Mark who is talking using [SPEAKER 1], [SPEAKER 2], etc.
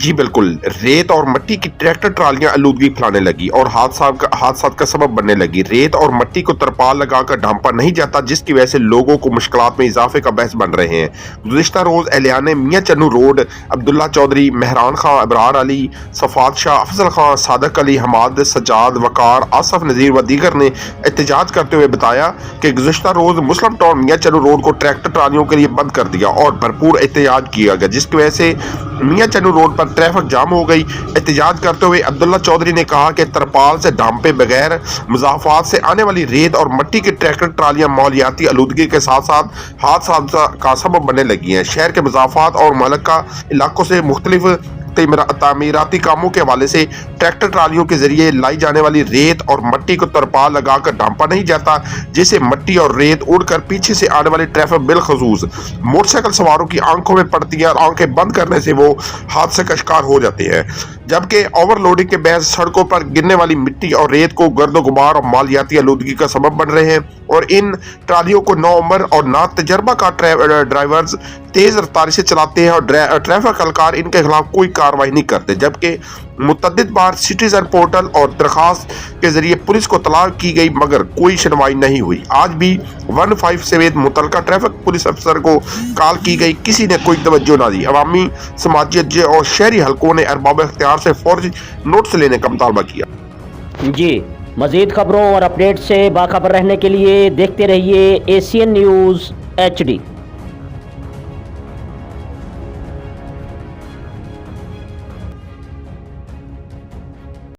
[SPEAKER 1] जी बिल्कुल, रेत और मट्टी की ट्रैक्टर ट्रालियां आलूदगी फैलाने लगी और हादसात का सबब बनने लगी। रेत और मट्टी को तरपाल लगाकर ढांपा नहीं जाता, जिसकी वजह से लोगों को मुश्किलात में इजाफे का बहस बन रहे हैं। गुज़िश्ता रोज एहलियाने मियां चन्नू रोड, अब्दुल्ला चौधरी, मेहरान खां, अबरार अली, सफात शाह, अफजल खां, सादक अली, हमाद, सज्जाद, वकार, आसफ नज़ीर व दीगर ने एहतजाज करते हुए बताया कि गुज़िश्ता रोज मुस्लिम टाउन मियां चन्नू रोड को ट्रैक्टर ट्रालियों के लिए बंद कर दिया और भरपूर एहतजाज किया गया, जिसकी वजह से मियां चन्नू रोड पर ट्रैफिक जाम हो गई। एहतजाज करते हुए अब्दुल्ला चौधरी ने कहा कि तरपाल से ढांपे बगैर मुजाफात से आने वाली रेत और मट्टी की ट्रैक्टर ट्रालियां माहौलियाती आलूदगी के साथ साथ हादसा का सबब बनने लगी हैं। शहर के मुजाफात और मुअल्लका इलाकों से मुख्तलिफ तामीराती कामों के हवाले से ट्रैक्टर ट्रालियों के जरिए लाई जाने वाली रेत और मट्टी को तरपाल लगाकर ढांपा नहीं जाता, जिससे मट्टी और रेत उड़कर पीछे से आने वाली ट्रैफिक बिलखसूस मोटरसाइकिल सवारों की आंखों में पड़ती है और आंखें बंद करने से वो हादसे का शिकार हो जाते हैं। जबकि ओवरलोडिंग के बहस सड़कों पर गिरने वाली मिट्टी और रेत को गर्दो गुबार और मालियाती आलूदगी का सबब बन रहे हैं और इन ट्रालियों को नौउम्र और ना तजर्बा का ड्राइवर्स तेज रफ्तारी से चलाते हैं और ट्रैफिक एहलकार इनके खिलाफ कोई कार्रवाई नहीं करते। जबकि मुतअद्दिद बार सिटीजन पोर्टल और दरखास्त के जरिए पुलिस को तलाक की गई मगर कोई सुनवाई नहीं हुई। आज भी 157 मुतलका ट्रैफिक पुलिस अफसर को कॉल की गई, किसी ने कोई तवज्जो ना दी। अवामी, समाजियत और शहरी हलकों ने अरबाब इख्तियार से फौरी नोटिस लेने का मुतालबा किया।
[SPEAKER 2] जी मज़ीद खबरों और अपडेट से बाखबर रहने के लिए देखते रहिए एशियन न्यूज़ HD।